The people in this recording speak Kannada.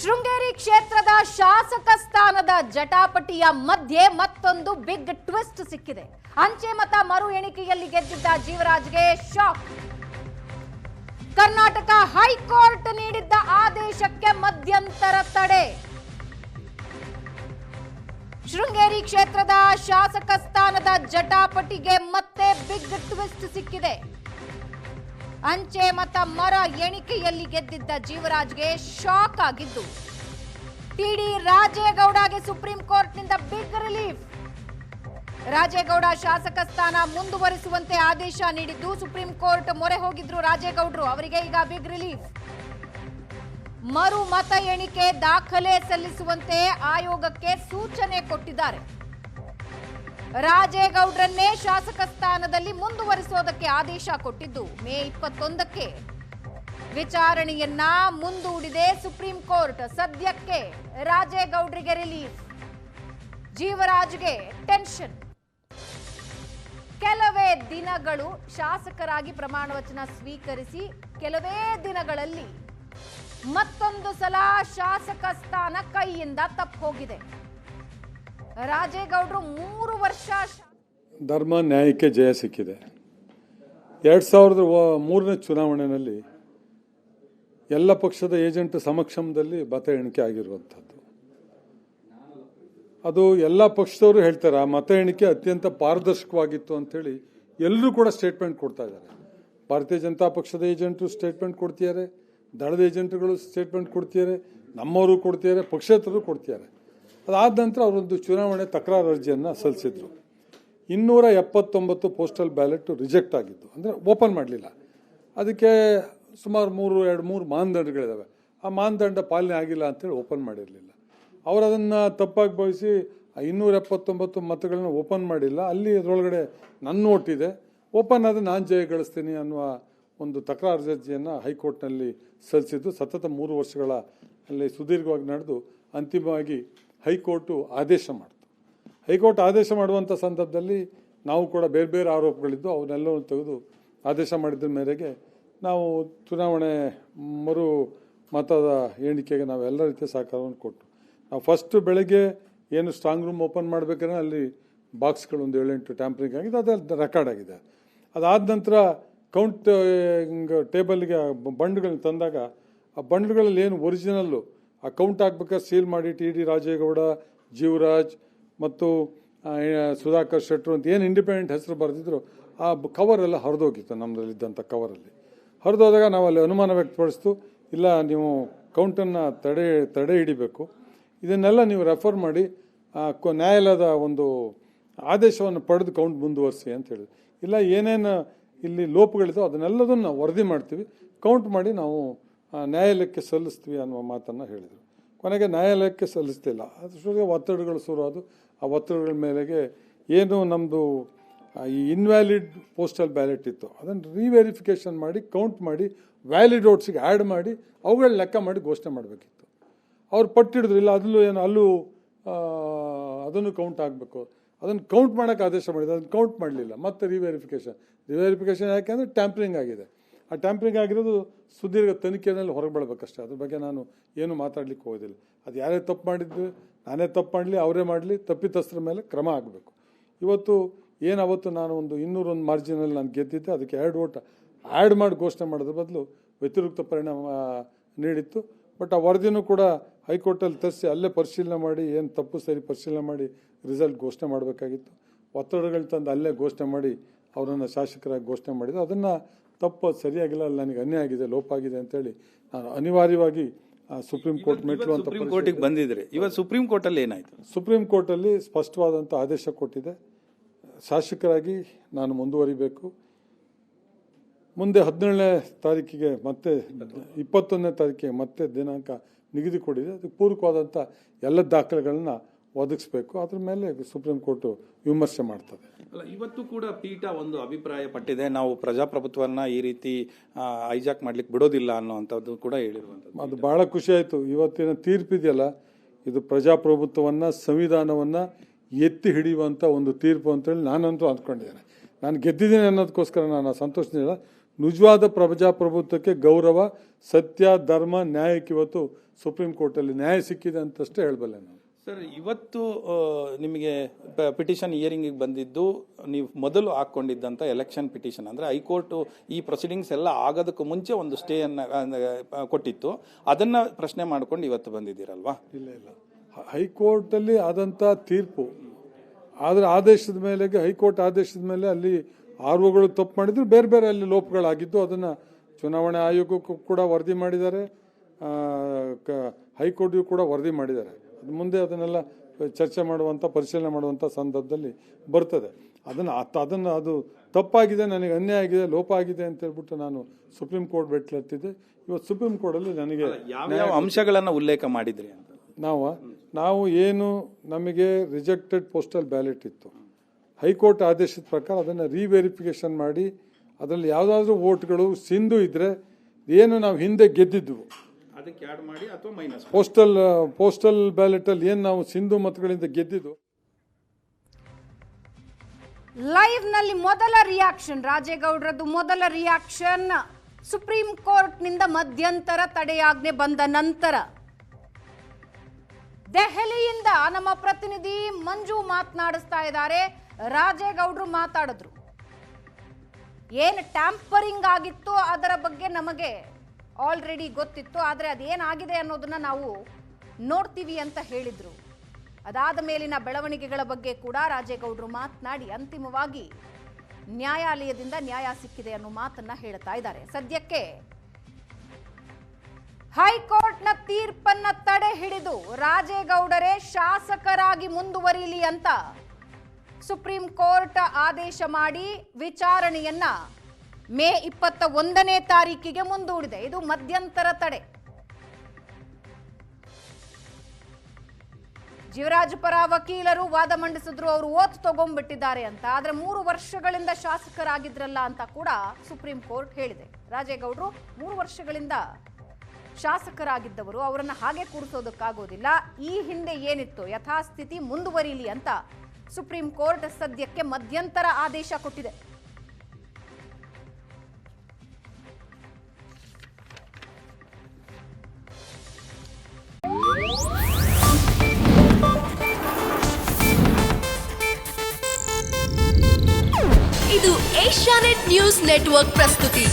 ಶೃಂಗೇರಿ ಕ್ಷೇತ್ರದ ಶಾಸಕ ಸ್ಥಾನದ ಜಟಾಪಟಿಯ ಮಧ್ಯೆ ಮತ್ತೊಂದು ಬಿಗ್ ಟ್ವಿಸ್ಟ್ ಸಿಕ್ಕಿದೆ. ಅಂಚೆ ಮತ ಮರು ಎಣಿಕೆಯಲ್ಲಿ ಗೆದ್ದಿದ್ದ ಜೀವರಾಜ್ಗೆ ಶಾಕ್. ಕರ್ನಾಟಕ ಹೈಕೋರ್ಟ್ ನೀಡಿದ್ದ ಆದೇಶಕ್ಕೆ ಮಧ್ಯಂತರ ತಡೆ. ಶೃಂಗೇರಿ ಕ್ಷೇತ್ರದ ಶಾಸಕ ಸ್ಥಾನದ ಜಟಾಪಟಿಗೆ ಮತ್ತೆ ಬಿಗ್ ಟ್ವಿಸ್ಟ್ ಸಿಕ್ಕಿದೆ. ಅಂಚೆ ಮತ ಮರ ಎಣಿಕೆಯಲ್ಲಿ ಗೆದ್ದಿದ್ದ ಜೀವರಾಜ್ಗೆ ಶಾಕ್ ಆಗಿದ್ದು, ಟಿಡಿ ರಾಜೇಗೌಡಗೆ ಸುಪ್ರೀಂ ಕೋರ್ಟ್ನಿಂದ ಬಿಗ್ ರಿಲೀಫ್. ರಾಜೇಗೌಡ ಶಾಸಕ ಸ್ಥಾನ ಮುಂದುವರಿಸುವಂತೆ ಆದೇಶ ನೀಡಿದ್ದು ಸುಪ್ರೀಂ ಕೋರ್ಟ್ ಮೊರೆ ಹೋಗಿದ್ರು ರಾಜೇಗೌಡರು. ಅವರಿಗೆ ಈಗ ಬಿಗ್ ರಿಲೀಫ್. ಮರು ಮತ ಎಣಿಕೆ ದಾಖಲೆ ಸಲ್ಲಿಸುವಂತೆ ಆಯೋಗಕ್ಕೆ ಸೂಚನೆ ಕೊಟ್ಟಿದ್ದಾರೆ. ರಾಜೇಗೌಡರನ್ನೇ ಶಾಸಕ ಸ್ಥಾನದಲ್ಲಿ ಮುಂದುವರಿಸೋದಕ್ಕೆ ಆದೇಶ ಕೊಟ್ಟಿದ್ದು ಮೇ 21ಕ್ಕೆ ವಿಚಾರಣೆಯನ್ನ ಮುಂದೂಡಿದೆ ಸುಪ್ರೀಂ ಕೋರ್ಟ್. ಸದ್ಯಕ್ಕೆ ರಾಜೇಗೌಡರಿಗೆ ರಿಲೀಫ್, ಜೀವರಾಜ್ಗೆ ಟೆನ್ಷನ್. ಕೆಲವೇ ದಿನಗಳು ಶಾಸಕರಾಗಿ ಪ್ರಮಾಣ ವಚನ ಸ್ವೀಕರಿಸಿ ಕೆಲವೇ ದಿನಗಳಲ್ಲಿ ಮತ್ತೊಂದು ಸಲ ಶಾಸಕ ಸ್ಥಾನ ಕೈಯಿಂದ ತಪ್ಪಿ ಹೋಗಿದೆ. ರಾಜೇಗೌಡರು 3 ವರ್ಷ ಧರ್ಮ ನ್ಯಾಯಕ್ಕೆ ಜಯ ಸಿಕ್ಕಿದೆ. 2003ನೇ ಚುನಾವಣೆಯಲ್ಲಿ ಎಲ್ಲ ಪಕ್ಷದ ಏಜೆಂಟ್ ಸಮಕ್ಷಮದಲ್ಲಿ ಮತ ಎಣಿಕೆ ಆಗಿರುವಂಥದ್ದು. ಅದು ಎಲ್ಲ ಪಕ್ಷದವರು ಹೇಳ್ತಾರೆ ಆ ಮತ ಎಣಿಕೆ ಅತ್ಯಂತ ಪಾರದರ್ಶಕವಾಗಿತ್ತು ಅಂತೇಳಿ ಎಲ್ಲರೂ ಕೂಡ ಸ್ಟೇಟ್ಮೆಂಟ್ ಕೊಡ್ತಾ ಇದ್ದಾರೆ. ಭಾರತೀಯ ಜನತಾ ಪಕ್ಷದ ಏಜೆಂಟರು ಸ್ಟೇಟ್ಮೆಂಟ್ ಕೊಡ್ತಿದ್ದಾರೆ, ದಳದ ಏಜೆಂಟ್ಗಳು ಸ್ಟೇಟ್ಮೆಂಟ್ ಕೊಡ್ತಿದ್ದಾರೆ, ನಮ್ಮವರು ಕೊಡ್ತಿದ್ದಾರೆ, ಪಕ್ಷೇತರರು ಕೊಡ್ತಿದ್ದಾರೆ. ಅದಾದ ನಂತರ ಅವರೊಂದು ಚುನಾವಣೆ ತಕರಾರು ಅರ್ಜಿಯನ್ನು ಸಲ್ಲಿಸಿದ್ರು. 279 ಪೋಸ್ಟಲ್ ಬ್ಯಾಲೆಟ್ ರಿಜೆಕ್ಟ್ ಆಗಿದ್ದು, ಅಂದರೆ ಓಪನ್ ಮಾಡಲಿಲ್ಲ. ಅದಕ್ಕೆ ಸುಮಾರು 3 ಮಾನದಂಡಗಳಿದ್ದಾವೆ. ಆ ಮಾನದಂಡ ಪಾಲನೆ ಆಗಿಲ್ಲ ಅಂತೇಳಿ ಓಪನ್ ಮಾಡಿರಲಿಲ್ಲ. ಅವರು ಅದನ್ನು ತಪ್ಪಾಗಿ ಭಾವಿಸಿ 279 ಮತಗಳನ್ನ ಓಪನ್ ಮಾಡಿಲ್ಲ. ಅಲ್ಲಿ ಅದರೊಳಗಡೆ ನನ್ನ ಓಟಿದೆ, ಓಪನ್ ಆದ ನಾನು ಜಯ ಗಳಿಸ್ತೀನಿ ಅನ್ನುವ ಒಂದು ತಕರಾರು ಅರ್ಜಿಯನ್ನು ಹೈಕೋರ್ಟ್ನಲ್ಲಿ ಸಲ್ಲಿಸಿದ್ದು. ಸತತ 3 ವರ್ಷಗಳ ಅಲ್ಲಿ ಸುದೀರ್ಘವಾಗಿ ನಡೆದು ಅಂತಿಮವಾಗಿ ಹೈಕೋರ್ಟು ಆದೇಶ ಮಾಡಿತು. ಹೈಕೋರ್ಟ್ ಆದೇಶ ಮಾಡುವಂಥ ಸಂದರ್ಭದಲ್ಲಿ ನಾವು ಕೂಡ ಬೇರೆ ಬೇರೆ ಆರೋಪಗಳಿದ್ದು ಅವನ್ನೆಲ್ಲವನ್ನು ತೆಗೆದು ಆದೇಶ ಮಾಡಿದ ಮೇರೆಗೆ ನಾವು ಚುನಾವಣೆ ಮರು ಮತದ ಎಣಿಕೆಗೆ ನಾವು ಎಲ್ಲ ರೀತಿಯ ಸಹಕಾರವನ್ನು ಕೊಟ್ಟು ನಾವು ಫಸ್ಟ್ ಬೆಳಗ್ಗೆ ಏನು ಸ್ಟ್ರಾಂಗ್ ರೂಮ್ ಓಪನ್ ಮಾಡಬೇಕಾದ್ರೆ ಅಲ್ಲಿ ಬಾಕ್ಸ್ಗಳು ಒಂದು 7-8 ಟ್ಯಾಂಪರಿಂಗ್ ಆಗಿದೆ, ಅದೆಲ್ಲ ರೆಕಾರ್ಡ್ ಆಗಿದೆ. ಅದಾದ ನಂತರ ಕೌಂಟ್ ಟೇಬಲ್ಗೆ ಬಂಡ್ಗಳನ್ನ ತಂದಾಗ ಆ ಬಂಡ್ಗಳಲ್ಲಿ ಏನು ಒರಿಜಿನಲ್ಲು ಆ ಕೌಂಟ್ ಹಾಕ್ಬೇಕಾದ್ರೆ ಸೀಲ್ ಮಾಡಿ ಟಿ ರಾಜೇಗೌಡ, ಜೀವರಾಜ್ ಮತ್ತು ಸುಧಾಕರ್ ಶೆಟ್ಟರು ಅಂತ ಏನು ಇಂಡಿಪೆಂಡೆಂಟ್ ಹೆಸರು ಬರೆದಿದ್ರು ಆ ಕವರೆಲ್ಲ ಹರಿದೋಗಿತ್ತು. ನಮ್ಮದಲ್ಲಿದ್ದಂಥ ಕವರಲ್ಲಿ ಹರಿದೋದಾಗ ನಾವು ಅಲ್ಲಿ ಅನುಮಾನ ವ್ಯಕ್ತಪಡಿಸ್ತು, ಇಲ್ಲ ನೀವು ಕೌಂಟನ್ನು ತಡೆ ಹಿಡಿಬೇಕು, ಇದನ್ನೆಲ್ಲ ನೀವು ರೆಫರ್ ಮಾಡಿ ನ್ಯಾಯಾಲಯದ ಒಂದು ಆದೇಶವನ್ನು ಪಡೆದು ಕೌಂಟ್ ಮುಂದುವರಿಸಿ ಅಂತ ಹೇಳಿದ್ರು. ಇಲ್ಲ ಏನೇನು ಇಲ್ಲಿ ಲೋಪಗಳಿದೋ ಅದನ್ನೆಲ್ಲದನ್ನು ನಾವು ವರದಿ ಮಾಡ್ತೀವಿ, ಕೌಂಟ್ ಮಾಡಿ ನಾವು ನ್ಯಾಯಾಲಯಕ್ಕೆ ಸಲ್ಲಿಸ್ತೀವಿ ಅನ್ನುವ ಮಾತನ್ನು ಹೇಳಿದರು. ಕೊನೆಗೆ ನ್ಯಾಯಾಲಯಕ್ಕೆ ಸಲ್ಲಿಸ್ತಿಲ್ಲ, ಅದ್ರ ಒತ್ತಡಗಳು ಶುರುವಾದವು. ಆ ಒತ್ತಡಗಳ ಮೇಲೆಗೆ ಏನು ನಮ್ಮದು ಈ ಇನ್ವ್ಯಾಲಿಡ್ ಪೋಸ್ಟಲ್ ಬ್ಯಾಲೆಟ್ ಇತ್ತು ಅದನ್ನು ರೀವೆರಿಫಿಕೇಷನ್ ಮಾಡಿ ಕೌಂಟ್ ಮಾಡಿ ವ್ಯಾಲಿಡ್ ವೋಟ್ಸಿಗೆ ಆ್ಯಡ್ ಮಾಡಿ ಅವುಗಳ ಲೆಕ್ಕ ಮಾಡಿ ಘೋಷಣೆ ಮಾಡಬೇಕಿತ್ತು. ಅವ್ರು ಪಟ್ಟಿಡಿದ್ರು, ಇಲ್ಲ ಅಲ್ಲೂ ಅದನ್ನು ಕೌಂಟ್ ಆಗಬೇಕು, ಅದನ್ನು ಕೌಂಟ್ ಮಾಡೋಕ್ಕೆ ಆದೇಶ ಮಾಡಿದ್ರು, ಅದನ್ನು ಕೌಂಟ್ ಮಾಡಲಿಲ್ಲ. ಮತ್ತೆ ರಿವೆರಿಫಿಕೇಷನ್ ಯಾಕೆ ಅಂದರೆ ಟ್ಯಾಂಪರಿಂಗ್ ಆಗಿದೆ. ಆ ಟ್ಯಾಂಪರಿಂಗ್ ಆಗಿರೋದು ಸುದೀರ್ಘ ತನಿಖೆಯಲ್ಲಿ ಹೊರಗೆ ಬರಬೇಕಷ್ಟೇ. ಅದ್ರ ಬಗ್ಗೆ ನಾನು ಏನು ಮಾತಾಡ್ಲಿಕ್ಕೆ ಹೋಗೋದಿಲ್ಲ. ಅದು ಯಾರೇ ತಪ್ಪು ಮಾಡಿದ್ದು, ನಾನೇ ತಪ್ಪು ಮಾಡಲಿ, ಅವರೇ ಮಾಡಲಿ, ತಪ್ಪಿತಸ್ಥರ ಮೇಲೆ ಕ್ರಮ ಆಗಬೇಕು. ಇವತ್ತು ಅವತ್ತು ನಾನು ಒಂದು 201 ಮಾರ್ಜಿನಲ್ಲಿ ನಾನು ಗೆದ್ದಿದ್ದೆ, ಅದಕ್ಕೆ 2 ವೋಟ್ ಆ್ಯಡ್ ಮಾಡಿ ಘೋಷಣೆ ಮಾಡೋದ್ರ ಬದಲು ವ್ಯತಿರಿಕ್ತ ಪರಿಣಾಮ ನೀಡಿತ್ತು. ಬಟ್ ಆ ವರದಿನೂ ಕೂಡ ಹೈಕೋರ್ಟಲ್ಲಿ ತರಿಸಿ ಅಲ್ಲೇ ಪರಿಶೀಲನೆ ಮಾಡಿ ಏನು ತಪ್ಪು ಸರಿ ಪರಿಶೀಲನೆ ಮಾಡಿ ರಿಸಲ್ಟ್ ಘೋಷಣೆ ಮಾಡಬೇಕಾಗಿತ್ತು. ಒತ್ತಡಗಳು ತಂದು ಅಲ್ಲೇ ಘೋಷಣೆ ಮಾಡಿ ಅವರನ್ನು ಶಾಸಕರಾಗಿ ಘೋಷಣೆ ಮಾಡಿದ್ದು. ಅದನ್ನು ತಪ್ಪು ಸರಿಯಾಗಿಲ್ಲ, ಅಲ್ಲಿ ನನಗೆ ಅನ್ಯಾಯ ಆಗಿದೆ, ಲೋಪ ಆಗಿದೆ ಅಂತೇಳಿ ನಾನು ಅನಿವಾರ್ಯವಾಗಿ ಸುಪ್ರೀಂ ಕೋರ್ಟ್ ಮೆಟ್ಲು ಅಂತ ಕೋರ್ಟಿಗೆ ಬಂದಿದ್ರೆ ಇವತ್ತು ಸುಪ್ರೀಂ ಕೋರ್ಟಲ್ಲಿ ಏನಾಯಿತು? ಸುಪ್ರೀಂ ಕೋರ್ಟಲ್ಲಿ ಸ್ಪಷ್ಟವಾದಂಥ ಆದೇಶ ಕೊಟ್ಟಿದೆ. ಶಾಸಕರಾಗಿ ನಾನು ಮುಂದುವರಿಬೇಕು. ಮುಂದೆ 17ನೇ ತಾರೀಕಿಗೆ ಮತ್ತೆ 21ನೇ ತಾರೀಕಿಗೆ ಮತ್ತೆ ದಿನಾಂಕ ನಿಗದಿ ಕೊಟ್ಟಿದೆ. ಅದಕ್ಕೆ ಪೂರಕವಾದಂಥ ಎಲ್ಲ ದಾಖಲೆಗಳನ್ನ ಒದಗಿಸ್ಬೇಕು. ಅದ್ರ ಮೇಲೆ ಸುಪ್ರೀಂ ಕೋರ್ಟ್ ವಿಮರ್ಶೆ ಮಾಡ್ತದೆ. ಅಲ್ಲ, ಇವತ್ತು ಕೂಡ ಪೀಠ ಒಂದು ಅಭಿಪ್ರಾಯ ಪಟ್ಟಿದೆ, ನಾವು ಪ್ರಜಾಪ್ರಭುತ್ವನ ಈ ರೀತಿ ಹೈಜಾಕ್ ಮಾಡ್ಲಿಕ್ಕೆ ಬಿಡೋದಿಲ್ಲ ಅನ್ನೋವಂಥದ್ದು ಕೂಡ ಹೇಳಿರುವಂಥದ್ದು. ಅದು ಬಹಳ ಖುಷಿ ಆಯಿತು. ಇವತ್ತಿನ ತೀರ್ಪಿದೆಯಲ್ಲ, ಇದು ಪ್ರಜಾಪ್ರಭುತ್ವವನ್ನು, ಸಂವಿಧಾನವನ್ನು ಎತ್ತಿ ಹಿಡಿಯುವಂಥ ಒಂದು ತೀರ್ಪು ಅಂತೇಳಿ ನಾನಂತೂ ಅಂದ್ಕೊಂಡಿದ್ದೇನೆ. ನಾನು ಗೆದ್ದಿದ್ದೀನಿ ಅನ್ನೋದಕ್ಕೋಸ್ಕರ ನಾನು ಸಂತೋಷದಿಂದ ನಿಜವಾದ ಪ್ರಜಾಪ್ರಭುತ್ವಕ್ಕೆ ಗೌರವ, ಸತ್ಯ, ಧರ್ಮ, ನ್ಯಾಯಕ್ಕೆ ಇವತ್ತು ಸುಪ್ರೀಂ ಕೋರ್ಟಲ್ಲಿ ನ್ಯಾಯ ಸಿಕ್ಕಿದೆ ಅಂತಷ್ಟೇ ಹೇಳಬಲ್ಲೆ ನಾನು. ಸರ್, ಇವತ್ತು ನಿಮಗೆ ಪಿಟಿಷನ್ ಹಿಯರಿಂಗಿಗೆ ಬಂದಿದ್ದು ನೀವು ಮೊದಲು ಹಾಕ್ಕೊಂಡಿದ್ದಂಥ ಎಲೆಕ್ಷನ್ ಪಿಟಿಷನ್, ಅಂದರೆ ಹೈಕೋರ್ಟು ಈ ಪ್ರೊಸೀಡಿಂಗ್ಸ್ ಎಲ್ಲ ಆಗೋದಕ್ಕೂ ಮುಂಚೆ ಒಂದು ಸ್ಟೇಯನ್ನು ಕೊಟ್ಟಿತ್ತು, ಅದನ್ನು ಪ್ರಶ್ನೆ ಮಾಡ್ಕೊಂಡು ಇವತ್ತು ಬಂದಿದ್ದೀರಲ್ವಾ? ಇಲ್ಲ, ಹೈಕೋರ್ಟಲ್ಲಿ ಆದಂಥ ತೀರ್ಪು, ಆದರೆ ಆದೇಶದ ಮೇಲೆ, ಹೈಕೋರ್ಟ್ ಆದೇಶದ ಮೇಲೆ ಅಲ್ಲಿ ಆರ್ಒಗಳು ತಪ್ಪು ಮಾಡಿದ್ರು, ಬೇರೆ ಬೇರೆ ಅಲ್ಲಿ ಲೋಪಗಳಾಗಿದ್ದು, ಅದನ್ನು ಚುನಾವಣೆ ಆಯೋಗಕ್ಕೂ ಕೂಡ ವರದಿ ಮಾಡಿದ್ದಾರೆ, ಹೈಕೋರ್ಟ್ಗೂ ಕೂಡ ವರದಿ ಮಾಡಿದ್ದಾರೆ. ಅದು ಮುಂದೆ ಅದನ್ನೆಲ್ಲ ಚರ್ಚೆ ಮಾಡುವಂಥ, ಪರಿಶೀಲನೆ ಮಾಡುವಂಥ ಸಂದರ್ಭದಲ್ಲಿ ಬರ್ತದೆ. ಅದನ್ನು ಅದು ತಪ್ಪಾಗಿದೆ, ನನಗೆ ಅನ್ಯಾಯ ಆಗಿದೆ, ಲೋಪ ಆಗಿದೆ ಅಂತ ಹೇಳ್ಬಿಟ್ಟು ನಾನು ಸುಪ್ರೀಂ ಕೋರ್ಟ್ ಭೇಟಿಯಾಗ್ತಿದ್ದೆ. ಇವತ್ತು ಸುಪ್ರೀಂ ಕೋರ್ಟಲ್ಲಿ ನನಗೆ ಯಾವ ಅಂಶಗಳನ್ನು ಉಲ್ಲೇಖ ಮಾಡಿದ್ರಿ ಅಂತ ನಾವು ಏನು ನಮಗೆ ರಿಜೆಕ್ಟೆಡ್ ಪೋಸ್ಟಲ್ ಬ್ಯಾಲೆಟ್ ಇತ್ತು, ಹೈಕೋರ್ಟ್ ಆದೇಶದ ಪ್ರಕಾರ ಅದನ್ನು ರೀವೆರಿಫಿಕೇಶನ್ ಮಾಡಿ ಅದರಲ್ಲಿ ಯಾವುದಾದ್ರೂ ವೋಟ್ಗಳು ಸಿಂಧು ಇದ್ರೆ, ಏನು ನಾವು ಹಿಂದೆ ಗೆದ್ದಿದ್ವು ಅದಕ್ಕೆ ಆಡ್ ಮಾಡಿ ಅಥವಾ ಮೈನಸ್ ಪೋಸ್ಟಲ್ ಬ್ಯಾಲೆಟ್ ಅಲ್ಲಿ ಏನು ನಾವು ಸಿಂಧು ಮತಗಳಿಂದ ಗೆದ್ದಿದ್ದು. ಲೈವ್ ನಲ್ಲಿ ಮೊದಲ ರಿಯಾಕ್ಷನ್, ರಾಜೇಗೌಡರದ್ದು ಮೊದಲ ರಿಯಾಕ್ಷನ್, ಸುಪ್ರೀಂ ಕೋರ್ಟ್ ನಿಂದ ಮಧ್ಯಂತರ ತಡೆಯಾಜ್ಞೆ ಬಂದ ನಂತರ ದೆಹಲಿಯಿಂದ ನಮ್ಮ ಪ್ರತಿನಿಧಿ ಮಂಜು ಮಾತನಾಡಿಸ್ತಾ ಇದ್ದಾರೆ. ರಾಜೇಗೌಡರು ಮಾತಾಡಿದ್ರು, ಏನು ಟ್ಯಾಂಪರಿಂಗ್ ಆಗಿತ್ತು ಅದರ ಬಗ್ಗೆ ನಮಗೆ ಆಲ್ರೆಡಿ ಗೊತ್ತಿತ್ತು, ಆದರೆ ಅದೇನಾಗಿದೆ ಅನ್ನೋದನ್ನ ನಾವು ನೋಡ್ತೀವಿ ಅಂತ ಹೇಳಿದ್ರು. ಅದಾದ ಮೇಲಿನ ಬೆಳವಣಿಗೆಗಳ ಬಗ್ಗೆ ಕೂಡ ರಾಜೇಗೌಡರು ಮಾತನಾಡಿ ಅಂತಿಮವಾಗಿ ನ್ಯಾಯಾಲಯದಿಂದ ನ್ಯಾಯ ಸಿಕ್ಕಿದೆ ಅನ್ನೋ ಮಾತನ್ನ ಹೇಳ್ತಾ ಇದ್ದಾರೆ. ಸದ್ಯಕ್ಕೆ ಹೈಕೋರ್ಟ್ನ ತೀರ್ಪನ್ನ ತಡೆ ಹಿಡಿದು ರಾಜೇಗೌಡರೇ ಶಾಸಕರಾಗಿ ಮುಂದುವರಿಯಲಿ ಅಂತ ಸುಪ್ರೀಂ ಕೋರ್ಟ್ ಆದೇಶ ಮಾಡಿ ವಿಚಾರಣೆಯನ್ನ ಮೇ 21ನೇ ತಾರೀಕಿಗೆ ಮುಂದೂಡಿದೆ. ಇದು ಮಧ್ಯಂತರ ತಡೆ. ಜೀವರಾಜ್ ಪರ ವಕೀಲರು ವಾದ ಮಂಡಿಸಿದ್ರು, ಅವರು ಓತ್ ತಗೊಂಡ್ಬಿಟ್ಟಿದ್ದಾರೆ ಅಂತ. ಆದ್ರೆ 3 ವರ್ಷಗಳಿಂದ ಶಾಸಕರಾಗಿದ್ರಲ್ಲ ಅಂತ ಕೂಡ ಸುಪ್ರೀಂ ಕೋರ್ಟ್ ಹೇಳಿದೆ. ರಾಜೇಗೌಡರು 3 ವರ್ಷಗಳಿಂದ ಶಾಸಕರಾಗಿದ್ದವರು, ಅವರನ್ನ ಹಾಗೆ ಕೂರಿಸೋದಕ್ಕಾಗೋದಿಲ್ಲ. ಈ ಹಿಂದೆ ಏನಿತ್ತು ಯಥಾಸ್ಥಿತಿ ಮುಂದುವರಿಯಲಿ ಅಂತ ಸುಪ್ರೀಂ ಕೋರ್ಟ್ ಸದ್ಯಕ್ಕೆ ಮಧ್ಯಂತರ ಆದೇಶ ಕೊಟ್ಟಿದೆ. ಇದು ಏಷ್ಯಾನೆಟ್ ನ್ಯೂಸ್ ನೆಟ್ವರ್ಕ್ ಪ್ರಸ್ತುತಿ.